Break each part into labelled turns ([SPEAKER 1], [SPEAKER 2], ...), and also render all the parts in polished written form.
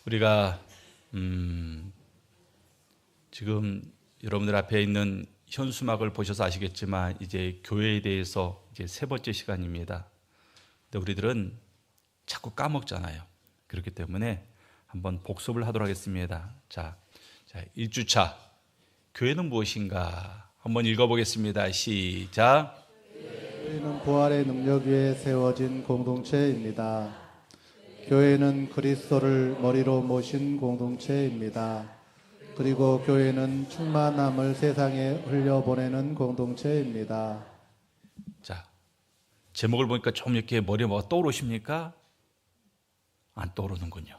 [SPEAKER 1] 우리가 지금 여러분들 앞에 있는 현수막을 보셔서 아시겠지만 이제 교회에 대해서 이제 세 번째 시간입니다. 근데 우리들은 자꾸 까먹잖아요. 그렇기 때문에 한번 복습을 하도록 하겠습니다. 자, 1주차 교회는 무엇인가 한번 읽어보겠습니다. 시작.
[SPEAKER 2] 교회는 부활의 능력 위에 세워진 공동체입니다. 교회는 그리스도를 머리로 모신 공동체입니다. 그리고 교회는 충만함을 세상에 흘려보내는 공동체입니다.
[SPEAKER 1] 자, 제목을 보니까 좀 이렇게 머리에 뭐가 떠오르십니까? 안 떠오르는군요.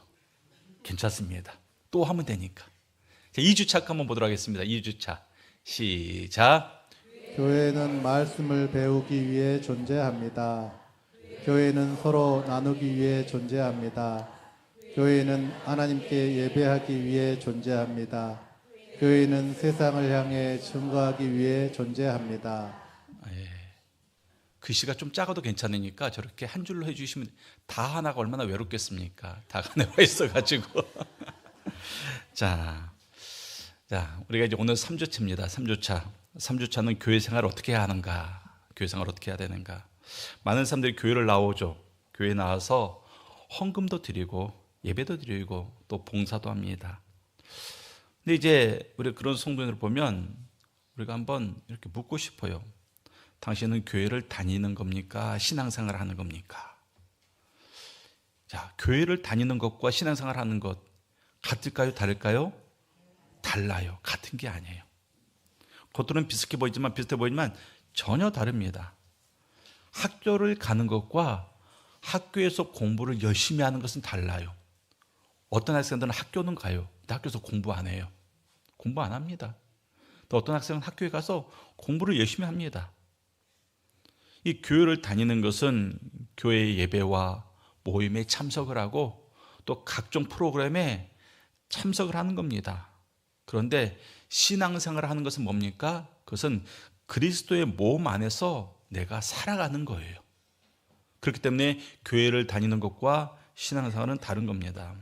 [SPEAKER 1] 괜찮습니다. 또 하면 되니까. 자, 2주차 한번 보도록 하겠습니다. 2주차 시작.
[SPEAKER 2] 교회는 말씀을 배우기 위해 존재합니다. 교회는 서로 나누기 위해 존재합니다. 교회는 하나님께 예배하기 위해 존재합니다. 교회는 세상을 향해 증거하기 위해 존재합니다.
[SPEAKER 1] 글씨가 좀 작아도 괜찮으니까 저렇게 한 줄로 해주시면 다 하나가 얼마나 외롭겠습니까? 다가 내와 있어가지고. 자, 우리가 이제 오늘 3주차입니다. 3주차는 교회 생활을 어떻게 해야 하는가? 교회 생활을 어떻게 해야 되는가? 많은 사람들이 교회를 나오죠. 교회에 나와서 헌금도 드리고 예배도 드리고 또 봉사도 합니다. 근데 이제 우리 그런 성도들을 보면 우리가 한번 이렇게 묻고 싶어요. 당신은 교회를 다니는 겁니까? 신앙생활을 하는 겁니까? 자, 교회를 다니는 것과 신앙생활을 하는 것 같을까요? 다를까요? 달라요. 같은 게 아니에요. 겉으로는 비슷해 보이지만 전혀 다릅니다. 학교를 가는 것과 학교에서 공부를 열심히 하는 것은 달라요. 어떤 학생들은 학교는 가요. 근데 학교에서 공부 안 해요. 공부 안 합니다. 또 어떤 학생은 학교에 가서 공부를 열심히 합니다. 이 교회를 다니는 것은 교회 예배와 모임에 참석을 하고 또 각종 프로그램에 참석을 하는 겁니다. 그런데 신앙생활을 하는 것은 뭡니까? 그것은 그리스도의 몸 안에서 내가 살아가는 거예요. 그렇기 때문에 교회를 다니는 것과 신앙생활은 다른 겁니다.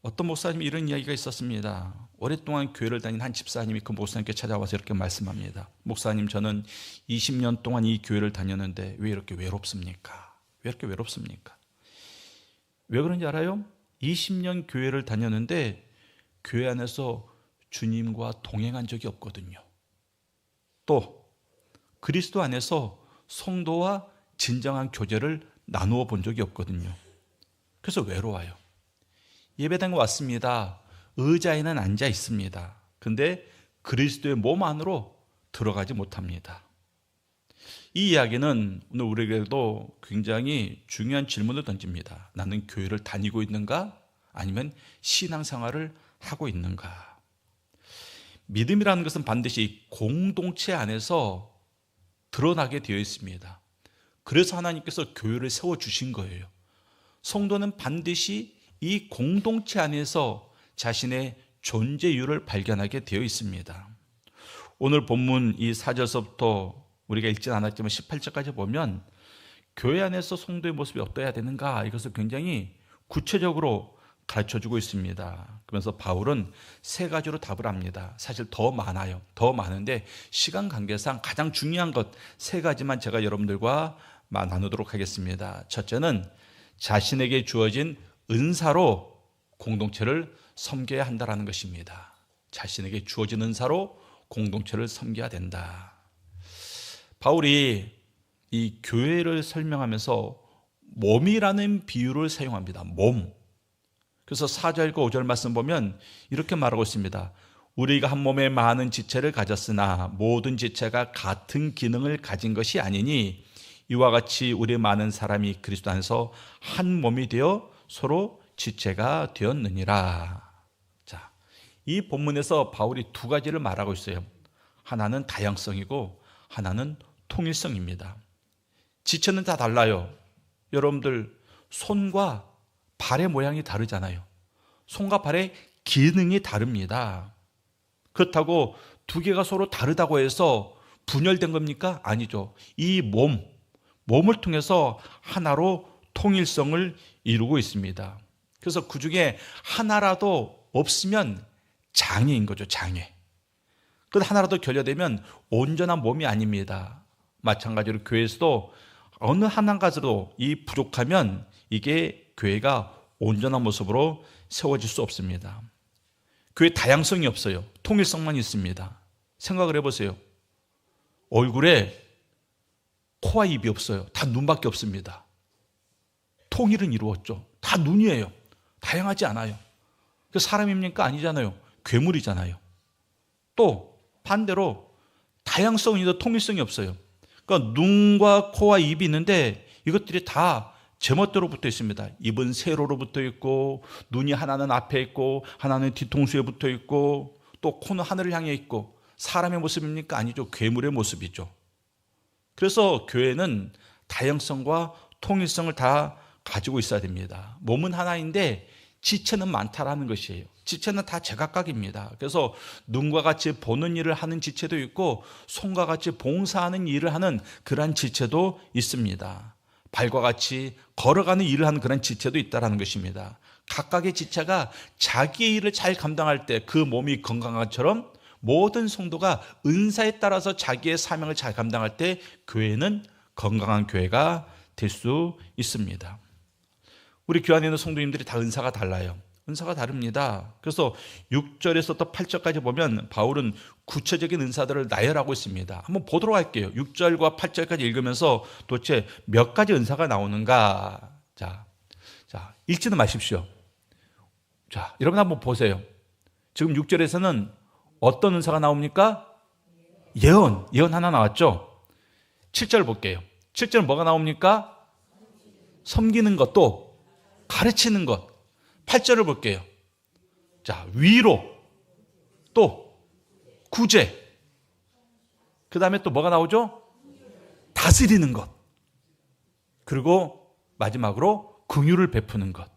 [SPEAKER 1] 어떤 목사님이 이런 이야기가 있었습니다. 오랫동안 교회를 다닌 한 집사님이 그 목사님께 찾아와서 이렇게 말씀합니다. 목사님, 저는 20년 동안 이 교회를 다녔는데 왜 이렇게 외롭습니까? 왜 이렇게 외롭습니까? 왜 그런지 알아요? 20년 교회를 다녔는데 교회 안에서 주님과 동행한 적이 없거든요. 또 그리스도 안에서 성도와 진정한 교제를 나누어 본 적이 없거든요. 그래서 외로워요. 예배당에 왔습니다. 의자에는 앉아 있습니다. 근데 그리스도의 몸 안으로 들어가지 못합니다. 이 이야기는 오늘 우리에게도 굉장히 중요한 질문을 던집니다. 나는 교회를 다니고 있는가? 아니면 신앙생활을 하고 있는가? 믿음이라는 것은 반드시 공동체 안에서 드러나게 되어 있습니다. 그래서 하나님께서 교회를 세워주신 거예요. 성도는 반드시 이 공동체 안에서 자신의 존재 이유를 발견하게 되어 있습니다. 오늘 본문 이 4절서부터 우리가 읽진 않았지만 18절까지 보면 교회 안에서 성도의 모습이 어떠해야 되는가 이것을 굉장히 구체적으로 가르쳐주고 있습니다. 그러면서 바울은 세 가지로 답을 합니다. 사실 더 많아요. 더 많은데 시간 관계상 가장 중요한 것 세 가지만 제가 여러분들과 나누도록 하겠습니다. 첫째는 자신에게 주어진 은사로 공동체를 섬겨야 한다는 것입니다. 자신에게 주어진 은사로 공동체를 섬겨야 된다. 바울이 이 교회를 설명하면서 몸이라는 비유를 사용합니다. 몸. 그래서 4절과 5절 말씀 보면 이렇게 말하고 있습니다. 우리가 한 몸에 많은 지체를 가졌으나 모든 지체가 같은 기능을 가진 것이 아니니 이와 같이 우리 많은 사람이 그리스도 안에서 한 몸이 되어 서로 지체가 되었느니라. 자, 이 본문에서 바울이 두 가지를 말하고 있어요. 하나는 다양성이고 하나는 통일성입니다. 지체는 다 달라요. 여러분들 손과 발의 모양이 다르잖아요. 손과 발의 기능이 다릅니다. 그렇다고 두 개가 서로 다르다고 해서 분열된 겁니까? 아니죠. 이 몸을 통해서 하나로 통일성을 이루고 있습니다. 그래서 그 중에 하나라도 없으면 장애인 거죠, 장애. 그 하나라도 결여되면 온전한 몸이 아닙니다. 마찬가지로 교회에서도 어느 한 가지로 이 부족하면 이게 교회가 온전한 모습으로 세워질 수 없습니다. 교회 다양성이 없어요. 통일성만 있습니다. 생각을 해보세요. 얼굴에 코와 입이 없어요. 다 눈밖에 없습니다. 통일은 이루었죠. 다 눈이에요. 다양하지 않아요. 그 사람입니까? 아니잖아요. 괴물이잖아요. 또 반대로 다양성은 있는데 통일성이 없어요. 그러니까 눈과 코와 입이 있는데 이것들이 다 제멋대로 붙어 있습니다. 입은 세로로 붙어 있고, 눈이 하나는 앞에 있고, 하나는 뒤통수에 붙어 있고, 또 코는 하늘을 향해 있고, 사람의 모습입니까? 아니죠. 괴물의 모습이죠. 그래서 교회는 다양성과 통일성을 다 가지고 있어야 됩니다. 몸은 하나인데 지체는 많다라는 것이에요. 지체는 다 제각각입니다. 그래서 눈과 같이 보는 일을 하는 지체도 있고, 손과 같이 봉사하는 일을 하는 그러한 지체도 있습니다. 발과 같이 걸어가는 일을 하는 그런 지체도 있다는 것입니다. 각각의 지체가 자기의 일을 잘 감당할 때 그 몸이 건강한 것처럼 모든 성도가 은사에 따라서 자기의 사명을 잘 감당할 때 교회는 건강한 교회가 될 수 있습니다. 우리 교회 안에 있는 성도님들이 다 은사가 달라요. 은사가 다릅니다. 그래서 6절에서 또 8절까지 보면 바울은 구체적인 은사들을 나열하고 있습니다. 한번 보도록 할게요. 6절과 8절까지 읽으면서 도대체 몇 가지 은사가 나오는가. 자, 읽지는 마십시오. 자, 여러분 한번 보세요. 지금 6절에서는 어떤 은사가 나옵니까? 예언 하나 나왔죠? 7절 볼게요. 7절 뭐가 나옵니까? 섬기는 것, 또 가르치는 것. 8절을 볼게요. 자, 위로, 또 구제, 그 다음에 또 뭐가 나오죠? 다스리는 것, 그리고 마지막으로 긍휼을 베푸는 것.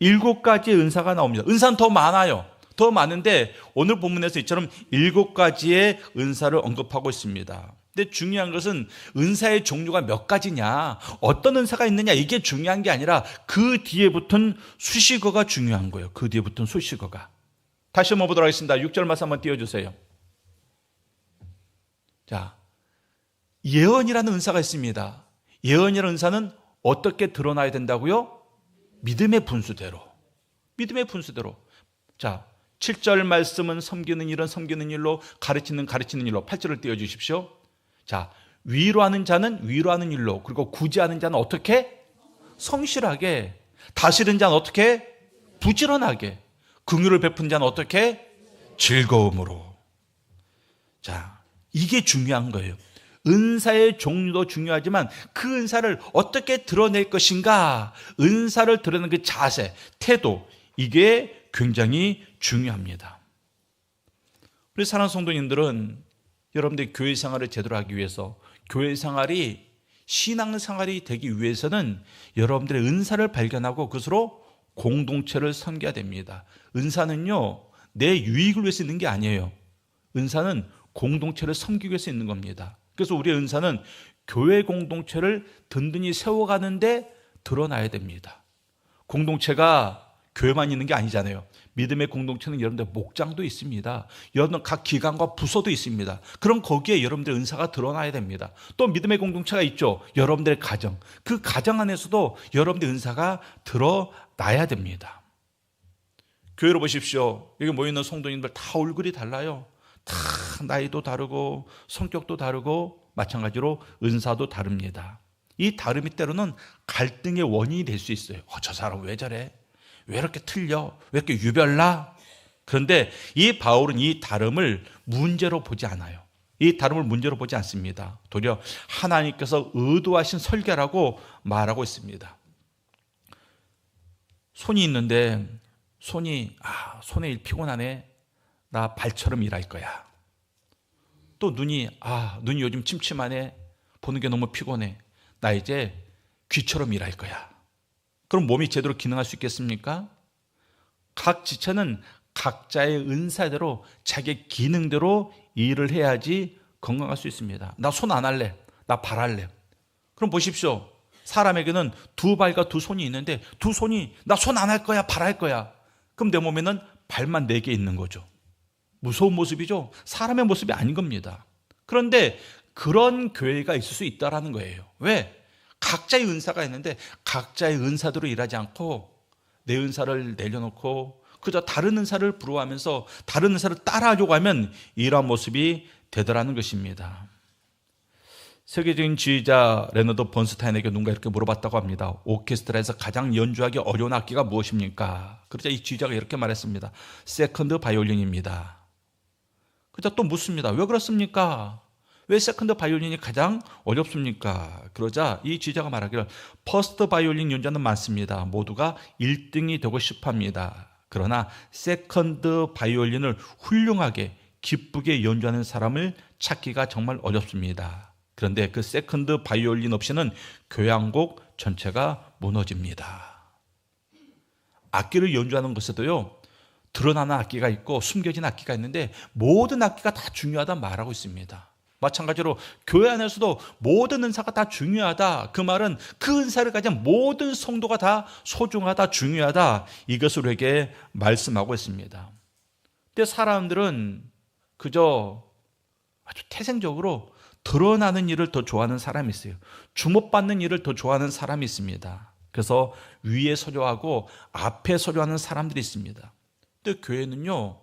[SPEAKER 1] 7가지의 은사가 나옵니다. 은사는 더 많아요. 더 많은데 오늘 본문에서 이처럼 7가지의 은사를 언급하고 있습니다. 근데 중요한 것은 은사의 종류가 몇 가지냐, 어떤 은사가 있느냐, 이게 중요한 게 아니라 그 뒤에 붙은 수식어가 중요한 거예요. 그 뒤에 붙은 수식어가. 다시 한번 보도록 하겠습니다. 6절 말씀 한번 띄워주세요. 자, 예언이라는 은사가 있습니다. 예언이라는 은사는 어떻게 드러나야 된다고요? 믿음의 분수대로. 믿음의 분수대로. 자, 7절 말씀은 섬기는 일로, 가르치는 일로. 8절을 띄워주십시오. 자, 위로하는 자는 위로하는 일로, 그리고 구제하는 자는 어떻게? 성실하게. 다스리는 자는 어떻게? 부지런하게. 긍휼을 베푼 자는 어떻게? 즐거움으로. 자, 이게 중요한 거예요. 은사의 종류도 중요하지만 그 은사를 어떻게 드러낼 것인가, 은사를 드러내는 그 자세, 태도, 이게 굉장히 중요합니다. 우리 사랑하는 성도님들은 여러분들이 교회 생활을 제대로 하기 위해서, 교회 생활이 신앙생활이 되기 위해서는 여러분들의 은사를 발견하고 그것으로 공동체를 섬겨야 됩니다. 은사는요, 내 유익을 위해서 있는 게 아니에요. 은사는 공동체를 섬기기 위해서 있는 겁니다. 그래서 우리의 은사는 교회 공동체를 든든히 세워가는데 드러나야 됩니다. 공동체가 교회만 있는 게 아니잖아요. 믿음의 공동체는 여러분들 목장도 있습니다. 여러분 각 기관과 부서도 있습니다. 그럼 거기에 여러분들의 은사가 드러나야 됩니다. 또 믿음의 공동체가 있죠. 여러분들의 가정, 그 가정 안에서도 여러분들의 은사가 드러나야 됩니다. 교회로 보십시오. 여기 모여있는 성도님들 다 얼굴이 달라요. 다 나이도 다르고 성격도 다르고 마찬가지로 은사도 다릅니다. 이 다름이 때로는 갈등의 원인이 될 수 있어요. 저 사람 왜 저래? 왜 이렇게 틀려? 왜 이렇게 유별나? 그런데 이 바울은 이 다름을 문제로 보지 않아요. 이 다름을 문제로 보지 않습니다. 도리어 하나님께서 의도하신 설계라고 말하고 있습니다. 손이 있는데 손에 일 피곤하네. 나 발처럼 일할 거야. 또 눈이 요즘 침침하네. 보는 게 너무 피곤해. 나 이제 귀처럼 일할 거야. 그럼 몸이 제대로 기능할 수 있겠습니까? 각 지체는 각자의 은사대로 자기 기능대로 일을 해야지 건강할 수 있습니다. 나 손 안 할래. 나 발 할래. 그럼 보십시오. 사람에게는 두 발과 두 손이 있는데 두 손이 나 손 안 할 거야, 발 할 거야. 그럼 내 몸에는 발만 4개 있는 거죠. 무서운 모습이죠. 사람의 모습이 아닌 겁니다. 그런데 그런 교회가 있을 수 있다라는 거예요. 왜? 각자의 은사가 있는데 각자의 은사대로 일하지 않고 내 은사를 내려놓고 그저 다른 은사를 부러워하면서 다른 은사를 따라하려고 하면 이러한 모습이 되더라는 것입니다. 세계적인 지휘자 레너드 번스타인에게 누군가 이렇게 물어봤다고 합니다. 오케스트라에서 가장 연주하기 어려운 악기가 무엇입니까? 그러자 이 지휘자가 이렇게 말했습니다. 세컨드 바이올린입니다. 그러자 또 묻습니다. 왜 그렇습니까? 왜 세컨드 바이올린이 가장 어렵습니까? 그러자 이 지휘자가 말하기를 퍼스트 바이올린 연주자는 많습니다. 모두가 1등이 되고 싶어합니다. 그러나 세컨드 바이올린을 훌륭하게 기쁘게 연주하는 사람을 찾기가 정말 어렵습니다. 그런데 그 세컨드 바이올린 없이는 교회 한 곡 전체가 무너집니다. 악기를 연주하는 것에도요, 드러나는 악기가 있고 숨겨진 악기가 있는데 모든 악기가 다 중요하다 말하고 있습니다. 마찬가지로 교회 안에서도 모든 은사가 다 중요하다. 그 말은 그 은사를 가진 모든 성도가 다 소중하다, 중요하다. 이것을 우리에게 말씀하고 있습니다. 근데 사람들은 그저 아주 태생적으로 드러나는 일을 더 좋아하는 사람이 있어요. 주목받는 일을 더 좋아하는 사람이 있습니다. 그래서 위에 서려하고 앞에 서려하는 사람들이 있습니다. 근데 교회는요,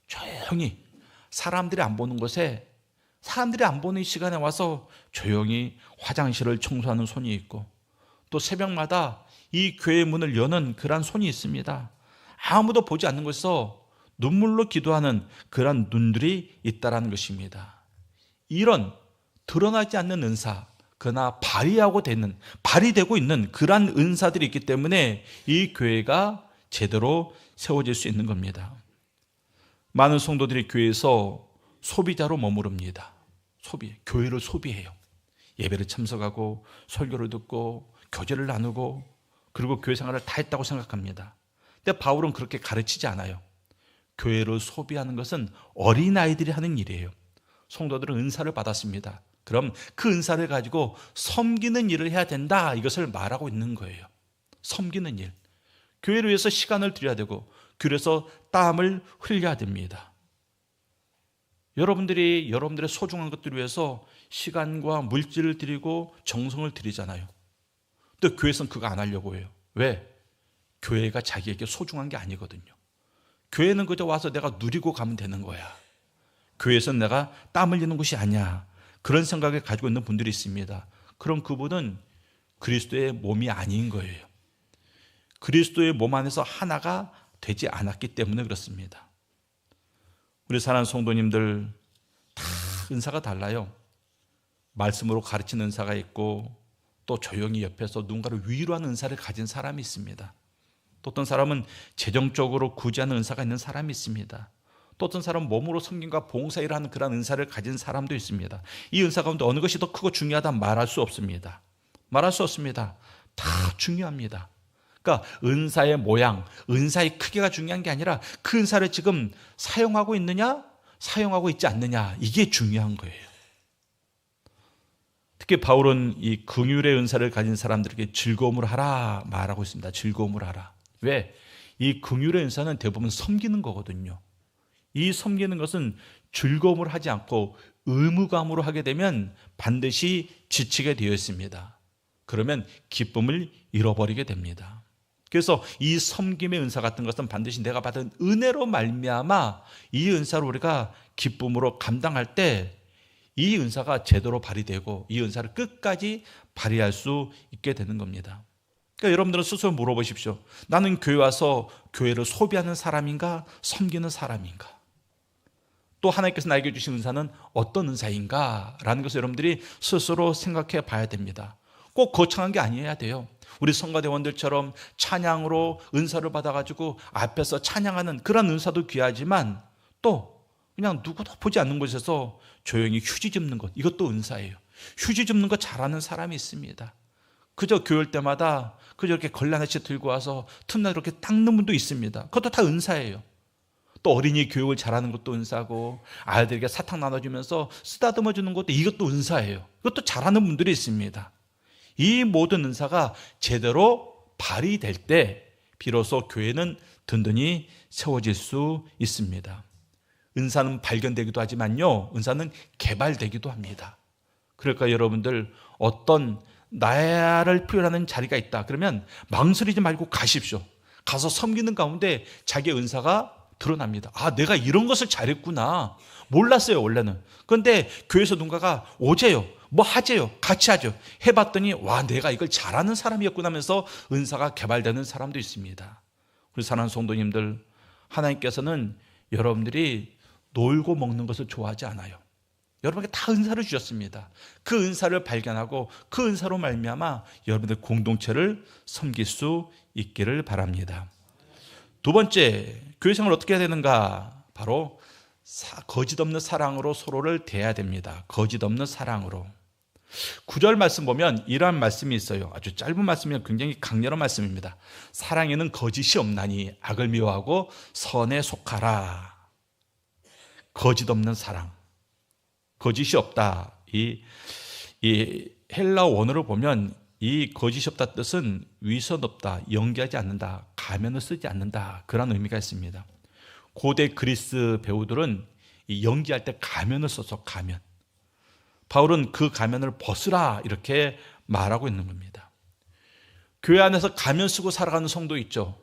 [SPEAKER 1] 조용히 사람들이 안 보는 곳에 사람들이 안 보는 시간에 와서 조용히 화장실을 청소하는 손이 있고 또 새벽마다 이 교회 문을 여는 그런 손이 있습니다. 아무도 보지 않는 곳에서 눈물로 기도하는 그런 눈들이 있다라는 것입니다. 이런 드러나지 않는 은사, 그러나 발휘되고 있는 그러한 은사들이 있기 때문에 이 교회가 제대로 세워질 수 있는 겁니다. 많은 성도들이 교회에서 소비자로 머무릅니다. 교회를 소비해요. 예배를 참석하고 설교를 듣고 교제를 나누고 그리고 교회 생활을 다 했다고 생각합니다. 근데 바울은 그렇게 가르치지 않아요. 교회를 소비하는 것은 어린아이들이 하는 일이에요. 성도들은 은사를 받았습니다. 그럼 그 은사를 가지고 섬기는 일을 해야 된다. 이것을 말하고 있는 거예요. 섬기는 일. 교회를 위해서 시간을 들여야 되고 그래서 땀을 흘려야 됩니다. 여러분들이 여러분들의 소중한 것들을 위해서 시간과 물질을 드리고 정성을 드리잖아요. 근데 교회에서는 그거 안 하려고 해요. 왜? 교회가 자기에게 소중한 게 아니거든요. 교회는 그저 와서 내가 누리고 가면 되는 거야. 교회에서는 내가 땀 흘리는 곳이 아니야. 그런 생각을 가지고 있는 분들이 있습니다. 그럼 그분은 그리스도의 몸이 아닌 거예요. 그리스도의 몸 안에서 하나가 되지 않았기 때문에 그렇습니다. 우리 사랑하는 성도님들 다 은사가 달라요. 말씀으로 가르치는 은사가 있고 또 조용히 옆에서 누군가를 위로하는 은사를 가진 사람이 있습니다. 또 어떤 사람은 재정적으로 구제하는 은사가 있는 사람이 있습니다. 또 어떤 사람은 몸으로 섬김과 봉사를 하는 그런 은사를 가진 사람도 있습니다. 이 은사 가운데 어느 것이 더 크고 중요하다 말할 수 없습니다. 말할 수 없습니다. 다 중요합니다. 그러니까 은사의 모양, 은사의 크기가 중요한 게 아니라 그 은사를 지금 사용하고 있느냐, 사용하고 있지 않느냐, 이게 중요한 거예요. 특히 바울은 이 긍휼의 은사를 가진 사람들에게 즐거움을 하라 말하고 있습니다. 즐거움을 하라. 왜? 이 긍휼의 은사는 대부분 섬기는 거거든요. 이 섬기는 것은 즐거움을 하지 않고 의무감으로 하게 되면 반드시 지치게 되어 있습니다. 그러면 기쁨을 잃어버리게 됩니다. 그래서 이 섬김의 은사 같은 것은 반드시 내가 받은 은혜로 말미암아 이 은사를 우리가 기쁨으로 감당할 때 이 은사가 제대로 발휘되고 이 은사를 끝까지 발휘할 수 있게 되는 겁니다. 그러니까 여러분들은 스스로 물어보십시오. 나는 교회 와서 교회를 소비하는 사람인가, 섬기는 사람인가? 또 하나님께서 나에게 주신 은사는 어떤 은사인가? 라는 것을 여러분들이 스스로 생각해 봐야 됩니다. 꼭 거창한 게 아니어야 돼요. 우리 성가대원들처럼 찬양으로 은사를 받아가지고 앞에서 찬양하는 그런 은사도 귀하지만 또 그냥 누구도 보지 않는 곳에서 조용히 휴지 줍는 것, 이것도 은사예요. 휴지 줍는 거 잘하는 사람이 있습니다. 그저 교회 올 때마다 그저 이렇게 걸레하나씩 들고 와서 틈날 이렇게 닦는 분도 있습니다. 그것도 다 은사예요. 또 어린이 교육을 잘하는 것도 은사고 아이들에게 사탕 나눠주면서 쓰다듬어 주는 것도 이것도 은사예요. 이것도 잘하는 분들이 있습니다. 이 모든 은사가 제대로 발휘될 때 비로소 교회는 든든히 세워질 수 있습니다. 은사는 발견되기도 하지만요, 은사는 개발되기도 합니다. 그러니까 여러분들 어떤 나를 표현하는 자리가 있다 그러면 망설이지 말고 가십시오. 가서 섬기는 가운데 자기의 은사가 드러납니다. 아, 내가 이런 것을 잘했구나. 몰랐어요, 원래는. 그런데 교회에서 누군가가 오재요. 뭐 하재요. 같이 하죠. 해봤더니 와, 내가 이걸 잘하는 사람이었구나 하면서 은사가 개발되는 사람도 있습니다. 우리 사랑하는 성도님들, 하나님께서는 여러분들이 놀고 먹는 것을 좋아하지 않아요. 여러분에게 다 은사를 주셨습니다. 그 은사를 발견하고 그 은사로 말미암아 여러분들 공동체를 섬길 수 있기를 바랍니다. 두 번째, 교회 생활을 어떻게 해야 되는가? 바로 거짓 없는 사랑으로 서로를 대해야 됩니다. 거짓 없는 사랑으로. 9절 말씀 보면 이러한 말씀이 있어요. 아주 짧은 말씀이면 굉장히 강렬한 말씀입니다. 사랑에는 거짓이 없나니 악을 미워하고 선에 속하라. 거짓 없는 사랑, 거짓이 없다. 이 헬라 원어를 보면 이 거짓이 없다 뜻은 위선 없다, 연기하지 않는다, 가면을 쓰지 않는다, 그런 의미가 있습니다. 고대 그리스 배우들은 이 연기할 때 가면을 써서 가면. 바울은 그 가면을 벗으라 이렇게 말하고 있는 겁니다. 교회 안에서 가면 쓰고 살아가는 성도 있죠.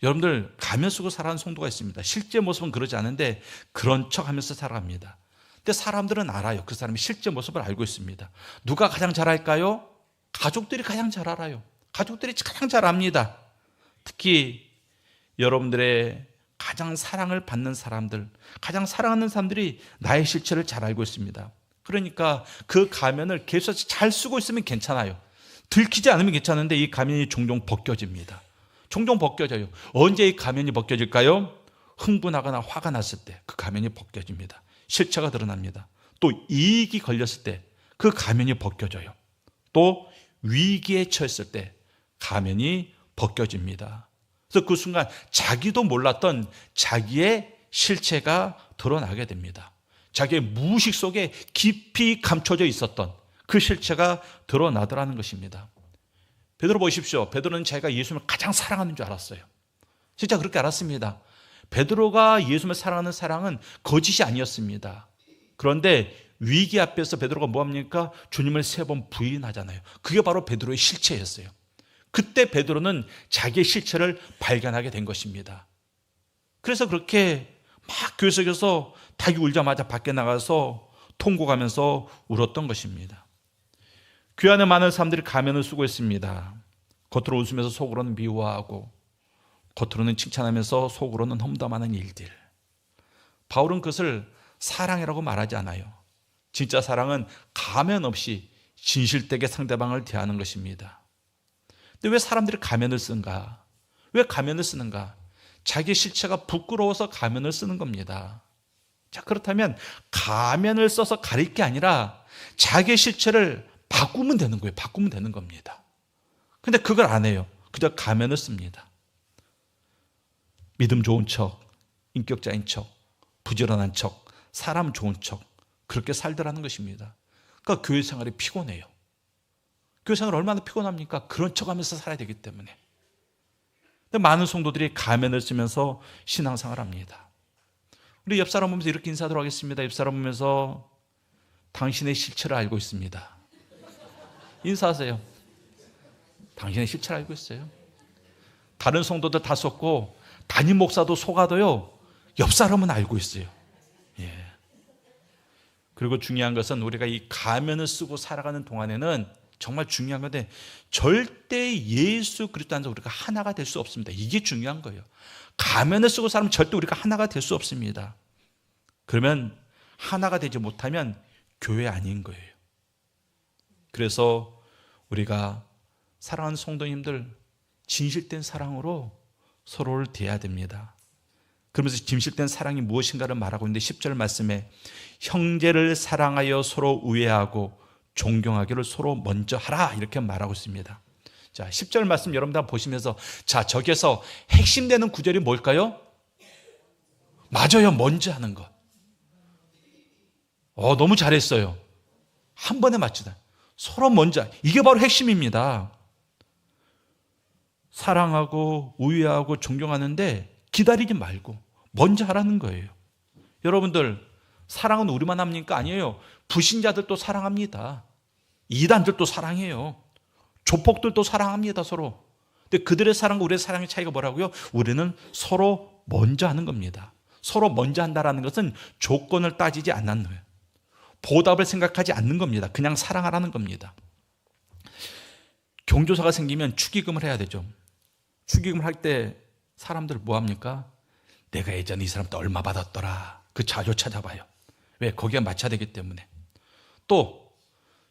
[SPEAKER 1] 여러분들 가면 쓰고 살아가는 성도가 있습니다. 실제 모습은 그러지 않은데 그런 척하면서 살아갑니다. 근데 사람들은 알아요. 그 사람이 실제 모습을 알고 있습니다. 누가 가장 잘 알까요? 가족들이 가장 잘 알아요. 가족들이 가장 잘 압니다. 특히 여러분들의 가장 사랑을 받는 사람들, 가장 사랑하는 사람들이 나의 실체를 잘 알고 있습니다. 그러니까 그 가면을 계속 잘 쓰고 있으면 괜찮아요. 들키지 않으면 괜찮은데 이 가면이 종종 벗겨집니다. 종종 벗겨져요. 언제 이 가면이 벗겨질까요? 흥분하거나 화가 났을 때 그 가면이 벗겨집니다. 실체가 드러납니다. 또 이익이 걸렸을 때 그 가면이 벗겨져요. 또 위기에 처했을 때 가면이 벗겨집니다. 그래서 그 순간 자기도 몰랐던 자기의 실체가 드러나게 됩니다. 자기의 무의식 속에 깊이 감춰져 있었던 그 실체가 드러나더라는 것입니다. 베드로 보십시오. 베드로는 자기가 예수님을 가장 사랑하는 줄 알았어요. 진짜 그렇게 알았습니다. 베드로가 예수님을 사랑하는 사랑은 거짓이 아니었습니다. 그런데 위기 앞에서 베드로가 뭐합니까? 주님을 3번 부인하잖아요. 그게 바로 베드로의 실체였어요. 그때 베드로는 자기의 실체를 발견하게 된 것입니다. 그래서 그렇게 막 교회 속에서 닭이 울자마자 밖에 나가서 통곡하면서 울었던 것입니다. 교회 안에 많은 사람들이 가면을 쓰고 있습니다. 겉으로 웃으면서 속으로는 미워하고 겉으로는 칭찬하면서 속으로는 험담하는 일들. 바울은 그것을 사랑이라고 말하지 않아요. 진짜 사랑은 가면 없이 진실되게 상대방을 대하는 것입니다. 근데 왜 사람들이 가면을 쓴가? 왜 가면을 쓰는가? 자기 실체가 부끄러워서 가면을 쓰는 겁니다. 자, 그렇다면 가면을 써서 가릴 게 아니라 자기 실체를 바꾸면 되는 거예요. 바꾸면 되는 겁니다. 근데 그걸 안 해요. 그저 가면을 씁니다. 믿음 좋은 척, 인격자인 척, 부지런한 척, 사람 좋은 척, 그렇게 살더라는 것입니다. 그러니까 교회 생활이 피곤해요. 교회 생활 얼마나 피곤합니까? 그런 척 하면서 살아야 되기 때문에. 근데 많은 성도들이 가면을 쓰면서 신앙생활을 합니다. 우리 옆 사람 보면서 이렇게 인사하도록 하겠습니다. 옆 사람 보면서 당신의 실체를 알고 있습니다. 인사하세요. 당신의 실체를 알고 있어요. 다른 성도들 다 속고 담임 목사도 속아도요, 옆 사람은 알고 있어요. 예. 그리고 중요한 것은 우리가 이 가면을 쓰고 살아가는 동안에는 정말 중요한 건데 절대 예수 그리스도 안에서 우리가 하나가 될 수 없습니다. 이게 중요한 거예요. 가면을 쓰고 살면 절대 우리가 하나가 될 수 없습니다. 그러면 하나가 되지 못하면 교회 아닌 거예요. 그래서 우리가 사랑하는 성도님들 진실된 사랑으로 서로를 대해야 됩니다. 그러면서 진실된 사랑이 무엇인가를 말하고 있는데 10절 말씀에 형제를 사랑하여 서로 우애하고 존경하기를 서로 먼저 하라 이렇게 말하고 있습니다. 자, 10절 말씀 여러분들 한번 보시면서 자, 저기에서 핵심되는 구절이 뭘까요? 맞아요. 먼저 하는 것. 너무 잘했어요. 한 번에 맞추다. 서로 먼저, 이게 바로 핵심입니다. 사랑하고 우애하고 존경하는데 기다리지 말고 먼저 하라는 거예요. 여러분들, 사랑은 우리만 합니까? 아니에요. 불신자들도 사랑합니다. 이단들도 사랑해요. 조폭들도 사랑합니다, 서로. 근데 그들의 사랑과 우리의 사랑의 차이가 뭐라고요? 우리는 서로 먼저 하는 겁니다. 서로 먼저 한다는 것은 조건을 따지지 않는 거예요. 보답을 생각하지 않는 겁니다. 그냥 사랑하라는 겁니다. 경조사가 생기면 축의금을 해야 되죠. 축의금을 할 때 사람들 뭐 합니까? 내가 예전에 이 사람한테 얼마 받았더라. 그 자료 찾아봐요. 왜? 거기에 맞춰야 되기 때문에. 또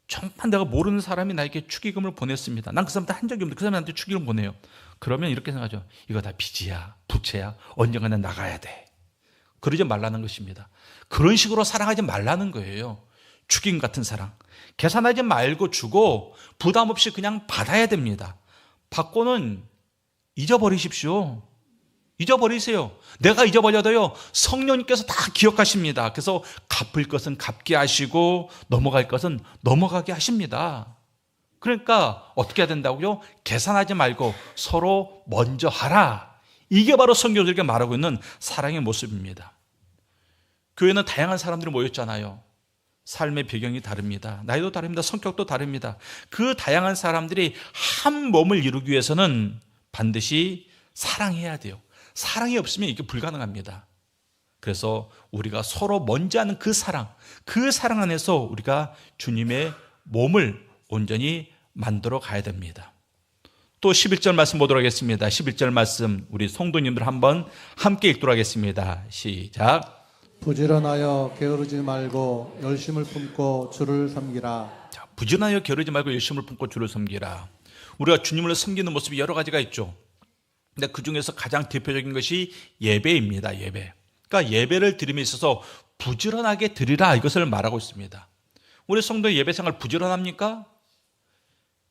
[SPEAKER 1] 정말 내가 모르는 사람이 나에게 축의금을 보냈습니다. 난 그 사람한테 한 적이 없는데 그 사람한테 축의금을 보내요. 그러면 이렇게 생각하죠. 이거 다 빚이야, 부채야. 언젠가는 나가야 돼. 그러지 말라는 것입니다. 그런 식으로 사랑하지 말라는 거예요. 축의금 같은 사랑. 계산하지 말고 주고 부담 없이 그냥 받아야 됩니다. 받고는 잊어버리십시오. 잊어버리세요. 내가 잊어버려도요, 성령님께서 다 기억하십니다. 그래서 갚을 것은 갚게 하시고 넘어갈 것은 넘어가게 하십니다. 그러니까 어떻게 해야 된다고요? 계산하지 말고 서로 먼저 하라. 이게 바로 성경들에게 말하고 있는 사랑의 모습입니다. 교회는 다양한 사람들이 모였잖아요. 삶의 배경이 다릅니다. 나이도 다릅니다. 성격도 다릅니다. 그 다양한 사람들이 한 몸을 이루기 위해서는 반드시 사랑해야 돼요. 사랑이 없으면 이게 불가능합니다. 그래서 우리가 서로 먼저 하는 그 사랑 안에서 우리가 주님의 몸을 온전히 만들어 가야 됩니다. 또 11절 말씀 보도록 하겠습니다. 11절 말씀 우리 성도님들 한번 함께 읽도록 하겠습니다. 시작.
[SPEAKER 2] 부지런하여 게으르지 말고 열심을 품고 주를 섬기라.
[SPEAKER 1] 자, 부지런하여 게으르지 말고 열심을 품고 주를 섬기라. 우리가 주님을 섬기는 모습이 여러 가지가 있죠. 근데 그 중에서 가장 대표적인 것이 예배입니다. 예배. 그러니까 예배를 드림에 있어서 부지런하게 드리라, 이것을 말하고 있습니다. 우리 성도의 예배 생활 부지런합니까?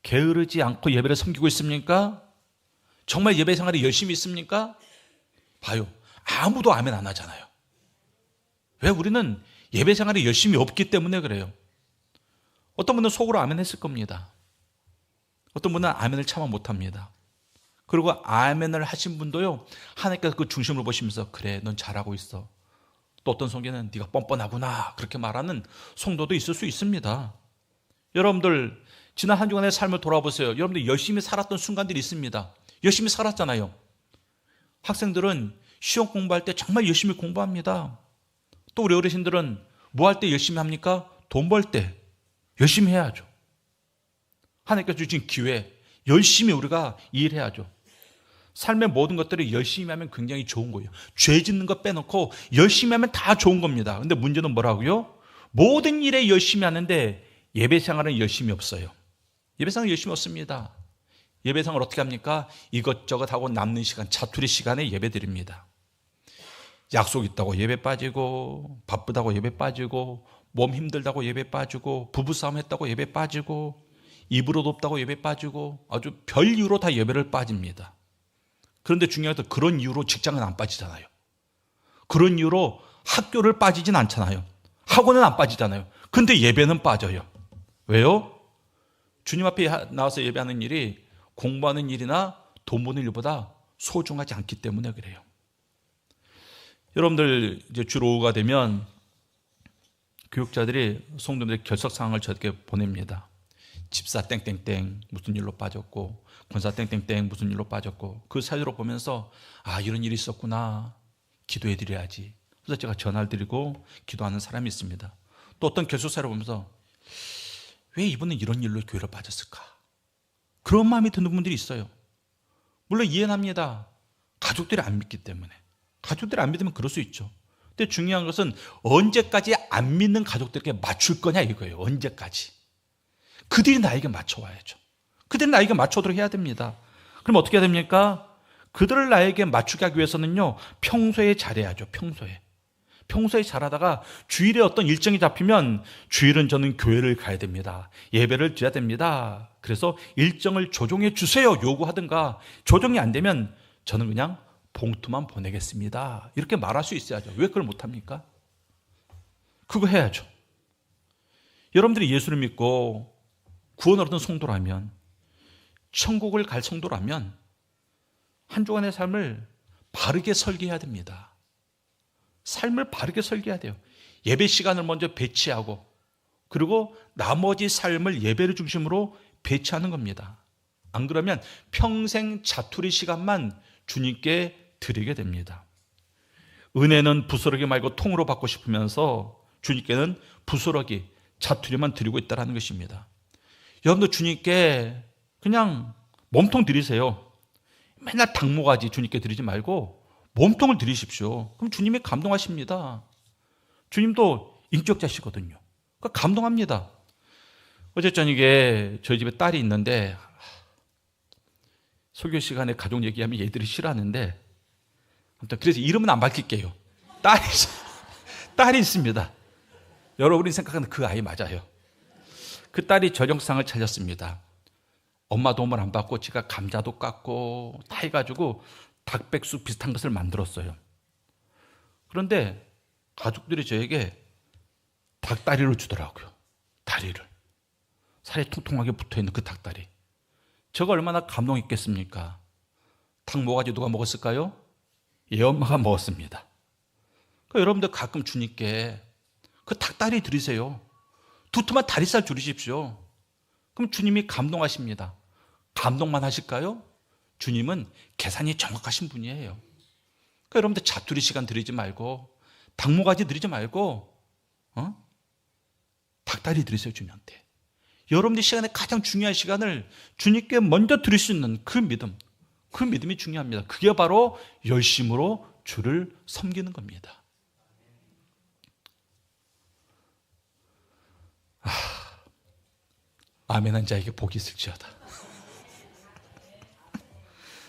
[SPEAKER 1] 게으르지 않고 예배를 섬기고 있습니까? 정말 예배 생활이 열심히 있습니까? 봐요. 아무도 아멘 안 하잖아요. 왜? 우리는 예배 생활이 열심히 없기 때문에 그래요. 어떤 분은 속으로 아멘 했을 겁니다. 어떤 분은 아멘을 차마 못합니다. 그리고 아멘을 하신 분도요, 하나님께서 그 중심을 보시면서 그래, 넌 잘하고 있어. 또 어떤 성경에는 네가 뻔뻔하구나, 그렇게 말하는 성도도 있을 수 있습니다. 여러분들 지난 한 주간의 삶을 돌아보세요. 여러분들 열심히 살았던 순간들이 있습니다. 열심히 살았잖아요. 학생들은 시험 공부할 때 정말 열심히 공부합니다. 또 우리 어르신들은 뭐 할 때 열심히 합니까? 돈 벌 때 열심히 해야죠. 하나님께서 주신 기회, 열심히 우리가 일해야죠. 삶의 모든 것들을 열심히 하면 굉장히 좋은 거예요. 죄 짓는 거 빼놓고 열심히 하면 다 좋은 겁니다. 근데 문제는 뭐라고요? 모든 일에 열심히 하는데 예배 생활은 열심히 없어요. 예배 생활은 열심히 없습니다. 예배 생활을 어떻게 합니까? 이것저것 하고 남는 시간, 자투리 시간에 예배 드립니다. 약속 있다고 예배 빠지고, 바쁘다고 예배 빠지고, 몸 힘들다고 예배 빠지고, 부부싸움 했다고 예배 빠지고, 입으로 돕다고 예배 빠지고, 아주 별 이유로 다 예배를 빠집니다. 그런데 중요한 건 그런 이유로 직장은 안 빠지잖아요. 그런 이유로 학교를 빠지진 않잖아요. 학원은 안 빠지잖아요. 근데 예배는 빠져요. 왜요? 주님 앞에 나와서 예배하는 일이 공부하는 일이나 돈 버는 일보다 소중하지 않기 때문에 그래요. 여러분들 이제 주 오후가 되면 교육자들이 성도들의 결석 상황을 저렇게 보냅니다. 집사 땡땡땡 무슨 일로 빠졌고, 권사 땡땡땡 무슨 일로 빠졌고, 그 사유로 보면서 아, 이런 일이 있었구나, 기도해 드려야지. 그래서 제가 전화를 드리고 기도하는 사람이 있습니다. 또 어떤 결석사를 보면서 왜 이분은 이런 일로 교회를 빠졌을까, 그런 마음이 드는 분들이 있어요. 물론 이해는 합니다. 가족들이 안 믿기 때문에. 가족들이 안 믿으면 그럴 수 있죠. 근데 중요한 것은 언제까지 안 믿는 가족들에게 맞출 거냐, 이거예요. 언제까지. 그들이 나에게 맞춰와야죠. 그들이 나에게 맞춰도록 해야 됩니다. 그럼 어떻게 해야 됩니까? 그들을 나에게 맞추게 하기 위해서는요, 평소에 잘해야죠. 평소에 잘하다가 주일에 어떤 일정이 잡히면 주일은 저는 교회를 가야 됩니다. 예배를 드려야 됩니다. 그래서 일정을 조정해 주세요, 요구하든가. 조정이 안 되면 저는 그냥 봉투만 보내겠습니다, 이렇게 말할 수 있어야죠. 왜 그걸 못합니까? 그거 해야죠. 여러분들이 예수를 믿고 구원을 얻은 성도라면, 천국을 갈 성도라면 한 주간의 삶을 바르게 설계해야 됩니다. 삶을 바르게 설계해야 돼요. 예배 시간을 먼저 배치하고, 그리고 나머지 삶을 예배를 중심으로 배치하는 겁니다. 안 그러면 평생 자투리 시간만 주님께 드리게 됩니다. 은혜는 부스러기 말고 통으로 받고 싶으면서 주님께는 부스러기, 자투리만 드리고 있다는 것입니다. 여러분도 주님께 그냥 몸통 드리세요. 맨날 닭모가지 주님께 드리지 말고 몸통을 드리십시오. 그럼 주님이 감동하십니다. 주님도 인격자시거든요. 그러니까 감동합니다. 어제 저녁에 저희 집에 딸이 있는데 설교 시간에 가족 얘기하면 얘들이 싫어하는데, 아무튼 그래서 이름은 안 밝힐게요. 딸이 있습니다. 여러분이 생각하는 그 아이 맞아요. 그 딸이 저녁상을 차렸습니다. 엄마 도움을 안 받고 지가 감자도 깎고 다 해가지고 닭백숙 비슷한 것을 만들었어요. 그런데 가족들이 저에게 닭다리를 주더라고요. 다리를. 살이 통통하게 붙어있는 그 닭다리. 제가 얼마나 감동했겠습니까? 닭모가지 누가 먹었을까요? 얘 엄마가 먹었습니다. 그러니까 여러분들 가끔 주님께 그 닭다리 드리세요. 두툼한 다리살 줄이십시오. 그럼 주님이 감동하십니다. 감동만 하실까요? 주님은 계산이 정확하신 분이에요. 그러니까 여러분들 자투리 시간 드리지 말고, 닭모가지 드리지 말고, 닭다리 드리세요, 주님한테. 여러분들 시간에 가장 중요한 시간을 주님께 먼저 드릴 수 있는 그 믿음, 그 믿음이 중요합니다. 그게 바로 열심으로 주를 섬기는 겁니다. 아멘한 자에게 복이 있을지어다.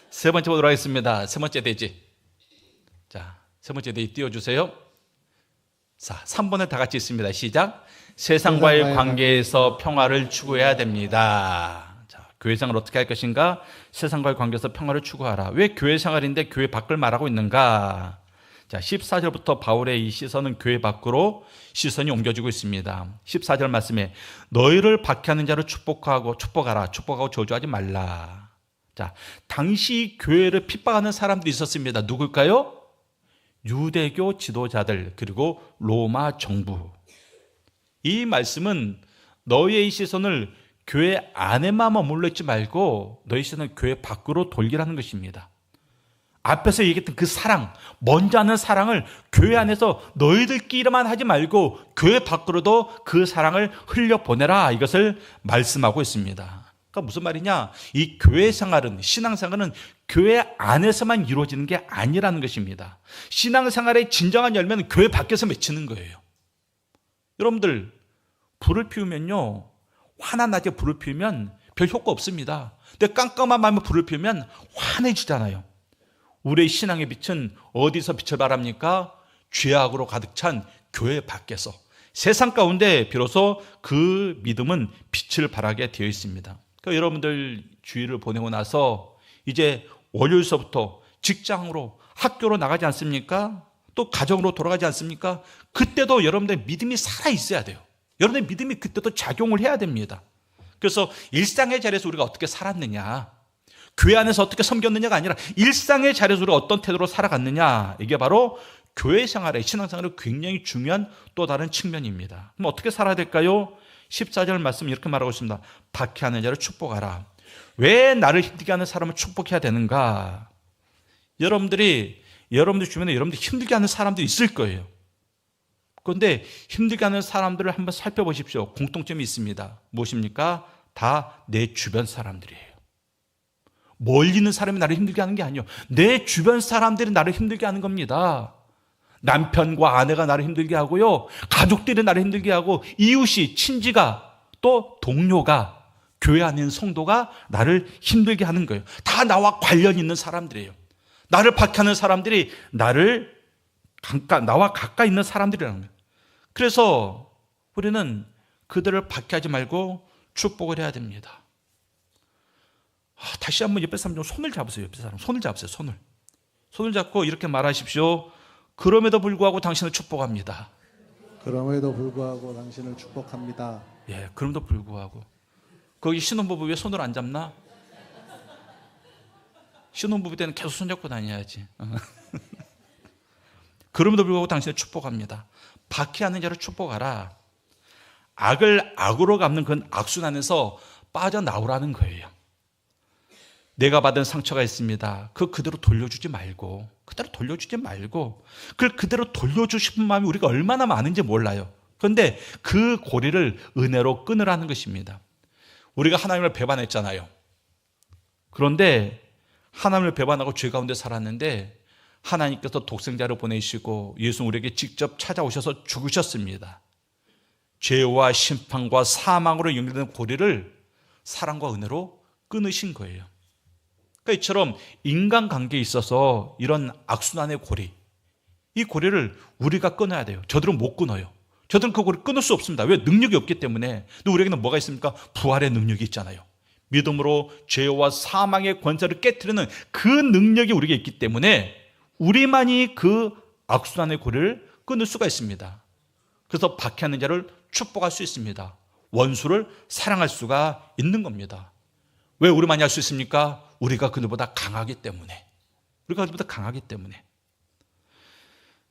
[SPEAKER 1] 세 번째 보도록 하겠습니다. 세 번째 대지. 자, 세 번째 대지 띄워주세요. 자, 3번을 다 같이 있습니다. 시작. 세상과의 관계에서 평화를 추구해야 됩니다. 자, 교회 생활을 어떻게 할 것인가? 세상과의 관계에서 평화를 추구하라. 왜 교회 생활인데 교회 밖을 말하고 있는가? 자, 14절부터 바울의 이 시선은 교회 밖으로 시선이 옮겨지고 있습니다. 14절 말씀에 너희를 박해하는 자를 축복하라. 축복하고 저주하지 말라. 자, 당시 교회를 핍박하는 사람들이 있었습니다. 누굴까요? 유대교 지도자들, 그리고 로마 정부. 이 말씀은 너희의 시선을 교회 안에만 머물러 있지 말고 너희 시선을 교회 밖으로 돌리라는 것입니다. 앞에서 얘기했던 그 사랑, 먼저 하는 사랑을 교회 안에서 너희들끼리만 하지 말고 교회 밖으로도 그 사랑을 흘려보내라, 이것을 말씀하고 있습니다. 그러니까 무슨 말이냐? 이 교회 생활은, 신앙생활은 교회 안에서만 이루어지는 게 아니라는 것입니다. 신앙생활의 진정한 열매는 교회 밖에서 맺히는 거예요. 여러분들, 불을 피우면요, 환한 낮에 불을 피우면 별 효과 없습니다. 근데 깜깜한 밤에 불을 피우면 환해지잖아요. 우리의 신앙의 빛은 어디서 빛을 발합니까? 죄악으로 가득 찬 교회 밖에서, 세상 가운데 비로소 그 믿음은 빛을 발하게 되어 있습니다. 그러니까 여러분들 주일을 보내고 나서 이제 월요일서부터 직장으로, 학교로 나가지 않습니까? 또 가정으로 돌아가지 않습니까? 그때도 여러분들 믿음이 살아있어야 돼요. 여러분의 믿음이 그때도 작용을 해야 됩니다. 그래서 일상의 자리에서 우리가 어떻게 살았느냐, 교회 안에서 어떻게 섬겼느냐가 아니라 일상의 자리에서 우리가 어떤 태도로 살아갔느냐, 이게 바로 교회 생활의, 신앙생활의 굉장히 중요한 또 다른 측면입니다. 그럼 어떻게 살아야 될까요? 14절 말씀 이렇게 말하고 있습니다. 박해하는 자를 축복하라. 왜 나를 힘들게 하는 사람을 축복해야 되는가? 여러분들 주변에 여러분들 힘들게 하는 사람들이 있을 거예요. 그런데 힘들게 하는 사람들을 한번 살펴보십시오. 공통점이 있습니다. 무엇입니까? 다 내 주변 사람들이에요. 멀리 있는 사람이 나를 힘들게 하는 게 아니에요. 내 주변 사람들이 나를 힘들게 하는 겁니다. 남편과 아내가 나를 힘들게 하고요, 가족들이 나를 힘들게 하고, 이웃이, 친지가, 또 동료가, 교회 안에 있는 성도가 나를 힘들게 하는 거예요. 다 나와 관련 있는 사람들이에요. 나를 박해하는 사람들이 나와 가까이 있는 사람들이라는 거예요. 그래서 우리는 그들을 박해하지 말고 축복을 해야 됩니다. 다시 한번 옆에 사람 좀 손을 잡으세요. 옆에 사람 손을 잡으세요. 손을 잡고 이렇게 말하십시오. 그럼에도 불구하고 당신을 축복합니다.
[SPEAKER 2] 그럼에도 불구하고 당신을 축복합니다.
[SPEAKER 1] 예, 그럼에도 불구하고. 거기 신혼부부 왜 손을 안 잡나? 신혼부부 때는 계속 손잡고 다녀야지. 그럼에도 불구하고 당신을 축복합니다. 박해하는 자를 축복하라. 악을 악으로 갚는 그런 악순환에서 빠져나오라는 거예요. 내가 받은 상처가 있습니다. 그대로 돌려주지 말고, 그걸 그대로 돌려주고 싶은 마음이 우리가 얼마나 많은지 몰라요. 그런데 그 고리를 은혜로 끊으라는 것입니다. 우리가 하나님을 배반했잖아요. 그런데 하나님을 배반하고 죄 가운데 살았는데 하나님께서 독생자를 보내시고 예수 우리에게 직접 찾아오셔서 죽으셨습니다. 죄와 심판과 사망으로 연결된 고리를 사랑과 은혜로 끊으신 거예요. 그러니까 이처럼 인간관계에 있어서 이런 악순환의 고리, 이 고리를 우리가 끊어야 돼요. 저들은 못 끊어요. 저들은 그 고리를 끊을 수 없습니다. 왜? 능력이 없기 때문에. 근데 우리에게는 뭐가 있습니까? 부활의 능력이 있잖아요. 믿음으로 죄와 사망의 권세를 깨트리는 그 능력이 우리에게 있기 때문에 우리만이 그 악순환의 고리를 끊을 수가 있습니다. 그래서 박해하는 자를 축복할 수 있습니다. 원수를 사랑할 수가 있는 겁니다. 왜 우리만이 할 수 있습니까? 우리가 그들보다 강하기 때문에.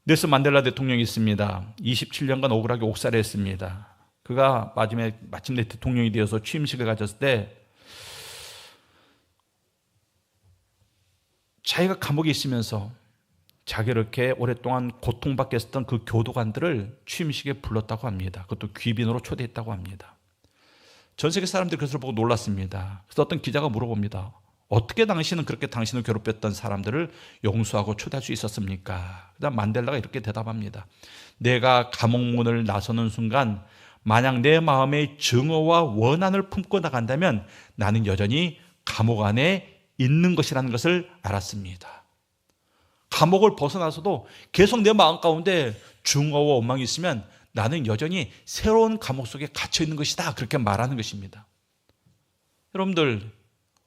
[SPEAKER 1] 넬슨 만델라 대통령이 있습니다. 27년간 억울하게 옥살이했습니다. 그가 마침내 대통령이 되어서 취임식을 가졌을 때 자기가 감옥에 있으면서 자기를 이렇게 오랫동안 고통받게 했었던 그 교도관들을 취임식에 불렀다고 합니다. 그것도 귀빈으로 초대했다고 합니다. 전 세계 사람들이 그것을 보고 놀랐습니다. 그래서 어떤 기자가 물어봅니다. 어떻게 당신은 그렇게 당신을 괴롭혔던 사람들을 용서하고 초대할 수 있었습니까? 그다음 만델라가 이렇게 대답합니다. 내가 감옥문을 나서는 순간 만약 내 마음에 증오와 원한을 품고 나간다면 나는 여전히 감옥 안에 있는 것이라는 것을 알았습니다. 감옥을 벗어나서도 계속 내 마음 가운데 증오와 원망이 있으면 나는 여전히 새로운 감옥 속에 갇혀 있는 것이다. 그렇게 말하는 것입니다. 여러분들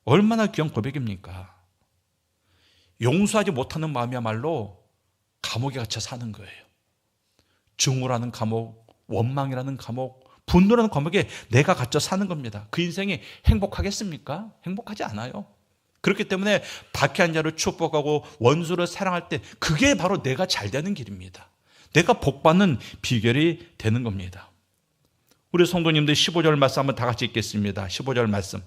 [SPEAKER 1] 얼마나 귀한 고백입니까? 용서하지 못하는 마음이야말로 감옥에 갇혀 사는 거예요. 증오라는 감옥, 원망이라는 감옥, 분노라는 감옥에 내가 갇혀 사는 겁니다. 그 인생이 행복하겠습니까? 행복하지 않아요. 그렇기 때문에 박해한 자를 축복하고 원수를 사랑할 때 그게 바로 내가 잘 되는 길입니다. 내가 복받는 비결이 되는 겁니다. 우리 성도님들 15절 말씀 한번 다 같이 읽겠습니다. 15절 말씀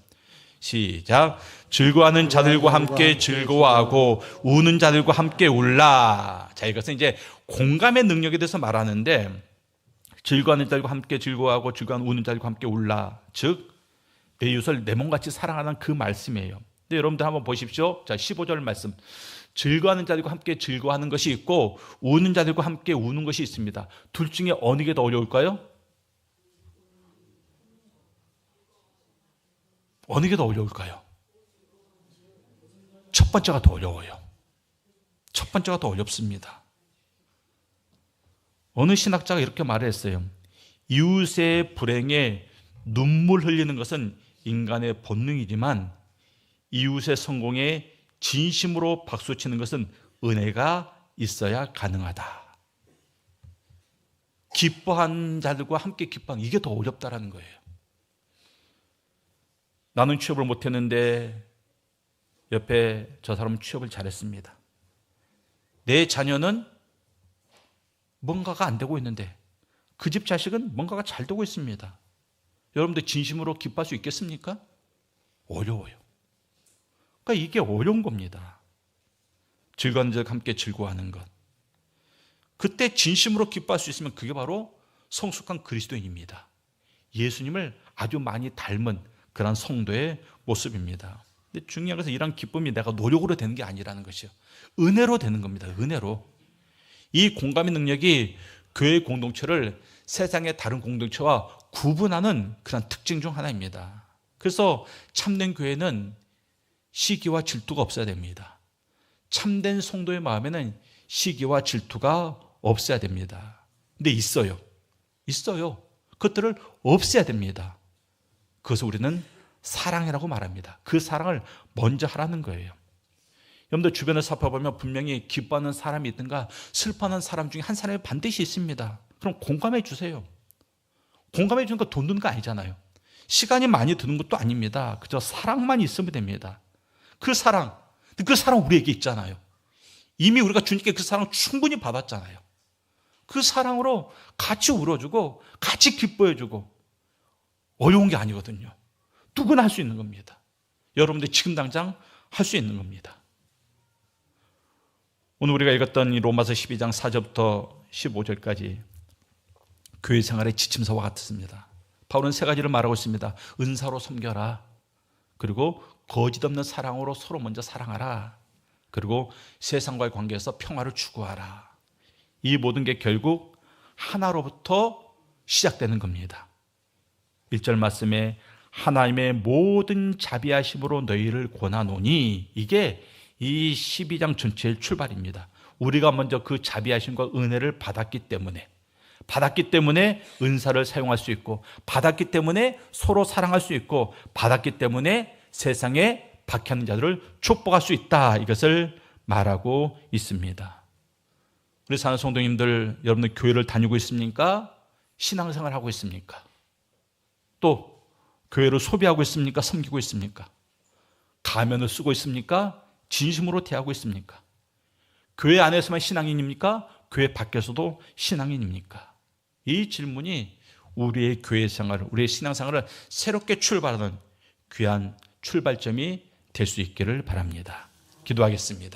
[SPEAKER 1] 시작. 즐거워하는 자들과 함께 즐거워하고 우는 자들과 함께 울라. 자, 이것은 이제 공감의 능력에 대해서 말하는데 즐거워하는 자들과 함께 즐거워하고 우는 자들과 함께 울라. 즉 내 이웃을 내 몸같이 사랑하는 그 말씀이에요. 근데 여러분들 한번 보십시오. 자, 15절 말씀. 즐거워하는 자들과 함께 즐거워하는 것이 있고 우는 자들과 함께 우는 것이 있습니다. 둘 중에 어느 게 더 어려울까요? 어느 게 더 어려울까요? 첫 번째가 더 어려워요. 첫 번째가 더 어렵습니다. 어느 신학자가 이렇게 말했어요. 이웃의 불행에 눈물 흘리는 것은 인간의 본능이지만 이웃의 성공에 진심으로 박수치는 것은 은혜가 있어야 가능하다. 기뻐한 자들과 함께 기뻐하는 이게 더 어렵다라는 거예요. 나는 취업을 못했는데 옆에 저 사람은 취업을 잘했습니다. 내 자녀는 뭔가가 안 되고 있는데 그 집 자식은 뭔가가 잘 되고 있습니다. 여러분들 진심으로 기뻐할 수 있겠습니까? 어려워요. 그러니까 이게 어려운 겁니다. 즐거운 자들과 함께 즐거워하는 것. 그때 진심으로 기뻐할 수 있으면 그게 바로 성숙한 그리스도인입니다. 예수님을 아주 많이 닮은 그런 성도의 모습입니다. 근데 중요한 것은 이런 기쁨이 내가 노력으로 되는 게 아니라는 것이요. 은혜로 되는 겁니다. 은혜로. 이 공감의 능력이 교회 공동체를 세상의 다른 공동체와 구분하는 그런 특징 중 하나입니다. 그래서 참된 교회는 시기와 질투가 없어야 됩니다. 참된 성도의 마음에는 시기와 질투가 없어야 됩니다. 근데 있어요. 그것들을 없애야 됩니다. 그것을 우리는 사랑이라고 말합니다. 그 사랑을 먼저 하라는 거예요. 여러분들 주변을 살펴보면 분명히 기뻐하는 사람이 있든가 슬퍼하는 사람 중에 한 사람이 반드시 있습니다. 그럼 공감해 주세요. 공감해 주는 거 돈 드는 거 아니잖아요. 시간이 많이 드는 것도 아닙니다. 그저 사랑만 있으면 됩니다. 그 사랑 우리에게 있잖아요. 이미 우리가 주님께 그 사랑 충분히 받았잖아요. 그 사랑으로 같이 울어주고 같이 기뻐해주고 어려운 게 아니거든요. 누구나 할 수 있는 겁니다. 여러분들 지금 당장 할 수 있는 겁니다. 오늘 우리가 읽었던 이 로마서 12장 4절부터 15절까지 교회 생활의 지침서와 같습니다. 바울은 세 가지를 말하고 있습니다. 은사로 섬겨라. 그리고 거짓 없는 사랑으로 서로 먼저 사랑하라. 그리고 세상과의 관계에서 평화를 추구하라. 이 모든 게 결국 하나로부터 시작되는 겁니다. 1절 말씀에 하나님의 모든 자비하심으로 너희를 권하노니, 이게 이 12장 전체의 출발입니다. 우리가 먼저 그 자비하심과 은혜를 받았기 때문에 은사를 사용할 수 있고, 받았기 때문에 서로 사랑할 수 있고, 받았기 때문에 세상에 박해하는 자들을 축복할 수 있다, 이것을 말하고 있습니다. 우리 사는 성도님들, 여러분들 교회를 다니고 있습니까? 신앙생활 하고 있습니까? 또 교회를 소비하고 있습니까? 섬기고 있습니까? 가면을 쓰고 있습니까? 진심으로 대하고 있습니까? 교회 안에서만 신앙인입니까? 교회 밖에서도 신앙인입니까? 이 질문이 우리의 교회 생활, 우리의 신앙생활을 새롭게 출발하는 귀한 출발점이 될 수 있기를 바랍니다. 기도하겠습니다.